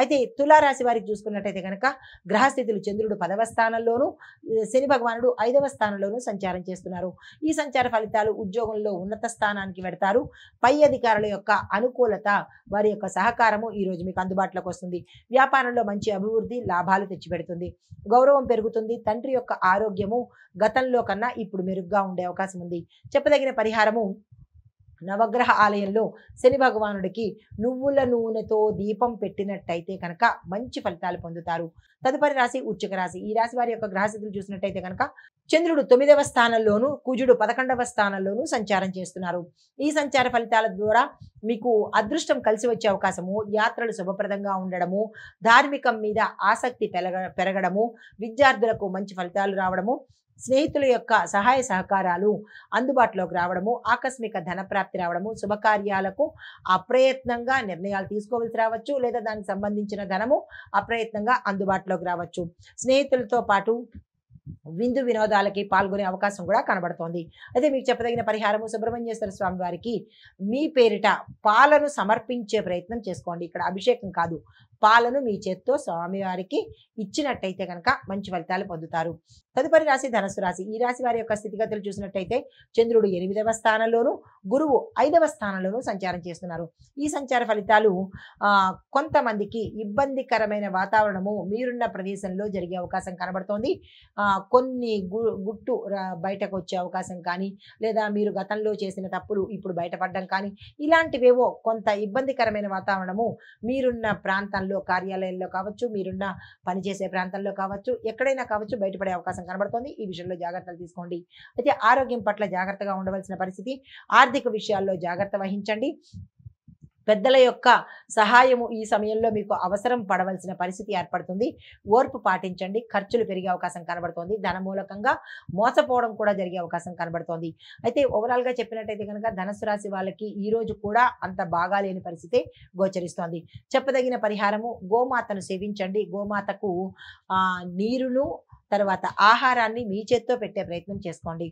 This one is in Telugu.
అయితే తులారాశి వారికి చూసుకున్నట్టయితే కనుక గ్రహస్థితులు చంద్రుడు 10వ స్థానంలోను, శని భగవానుడు 5వ స్థానంలోను సంచారం చేస్తున్నారు. ఈ సంచార ఫలితాలు ఉద్యోగంలో ఉన్నత స్థానానికి వెడతారు. పై అధికారుల యొక్క అనుకూలత, వారి యొక్క సహకారము ఈ రోజు మీకు అందుబాటులోకి వస్తుంది. వ్యాపారంలో మంచి అభివృద్ధి, లాభాలు తెచ్చిపెడుతుంది. గౌరవం పెరుగుతుంది. తండ్రి యొక్క ఆరోగ్యము గతంలో కన్నా ఇప్పుడు మెరుగ్గా ఉండే అవకాశం ఉంది. చెప్పదగిన పరిహారము, నవగ్రహ ఆలయంలో శని భగవానుడికి నువ్వుల నూనెతో దీపం పెట్టినట్టయితే కనుక మంచి ఫలితాలు పొందుతారు. తదుపరి రాశి వృశ్చిక రాశి. ఈ రాశి వారి యొక్క గ్రహస్థితులు చూసినట్టయితే కనుక చంద్రుడు 9వ స్థానంలోను, కుజుడు 11వ స్థానంలోను సంచారం చేస్తున్నారు. ఈ సంచార ఫలితాల ద్వారా మీకు అదృష్టం కలిసి వచ్చే అవకాశము, యాత్రలు శుభప్రదంగా ఉండడము, ధార్మికం మీద ఆసక్తి పెరగడము, విద్యార్థులకు మంచి ఫలితాలు రావడము, స్నేహితుల యొక్క సహాయ సహకారాలు అందుబాటులోకి రావడము, ఆకస్మిక ధనప్రాప్తి రావడము, శుభకార్యాలకు అప్రయత్నంగా నిర్ణయాలు తీసుకోవాల్సి రావచ్చు, లేదా దానికి సంబంధించిన ధనము అప్రయత్నంగా అందుబాటులోకి రావచ్చు. స్నేహితులతో పాటు విందు వినోదాలకి పాల్గొనే అవకాశం కూడా కనబడుతోంది. అయితే మీకు చెప్పదగిన పరిహారము, సుబ్రహ్మణ్యేశ్వర స్వామి వారికి మీ పేరిట పాలను సమర్పించే ప్రయత్నం చేసుకోండి. ఇక్కడ అభిషేకం కాదు, పాలను మీ చేత్తో స్వామివారికి ఇచ్చినట్టయితే కనుక మంచి ఫలితాలు పొందుతారు. తదుపరి రాశి ధనుసు రాశి. ఈ రాశి వారి యొక్క స్థితిగతులు చూసినట్టయితే చంద్రుడు 8వ స్థానంలోను, గురువు 5వ స్థానంలోను సంచారం చేస్తున్నారు. ఈ సంచార ఫలితాలు కొంతమందికి ఇబ్బందికరమైన వాతావరణము మీరున్న ప్రదేశంలో జరిగే అవకాశం కనబడుతోంది. కొన్ని గుట్టు బయటకు వచ్చే అవకాశం కానీ, లేదా మీరు గతంలో చేసిన తప్పులు ఇప్పుడు బయటపడడం కానీ, ఇలాంటివేవో కొంత ఇబ్బందికరమైన వాతావరణము మీరున్న ప్రాంతంలో, కార్యాలయంలో కావచ్చు, మీరున్న పనిచేసే ప్రాంతంలో కావచ్చు, ఎక్కడైనా కావచ్చు బయటపడే అవకాశం కనబడుతోంది. ఈ విషయంలో జాగ్రత్తలు తీసుకోండి. అయితే ఆరోగ్యం పట్ల జాగ్రత్తగా ఉండవలసిన పరిస్థితి. ఆర్థిక విషయాల్లో జాగ్రత్త వహించండి. పెద్దల యొక్క సహాయము ఈ సమయంలో మీకు అవసరం పడవలసిన పరిస్థితి ఏర్పడుతుంది. ఓర్పు పాటించండి. ఖర్చులు పెరిగే అవకాశం కనబడుతోంది. ధన మూలకంగా మోసపోవడం కూడా జరిగే అవకాశం కనబడుతోంది. అయితే ఓవరాల్గా చెప్పినట్టయితే కనుక ధనుసు రాశి వాళ్ళకి ఈ రోజు కూడా అంత బాగా లేని పరిస్థితి గోచరిస్తోంది. చెప్పదగిన పరిహారము, గోమాతను సేవించండి. గోమాతకు నీరును, తర్వాత ఆహారాన్ని మీ చేత్తో పెట్టే ప్రయత్నం చేసుకోండి.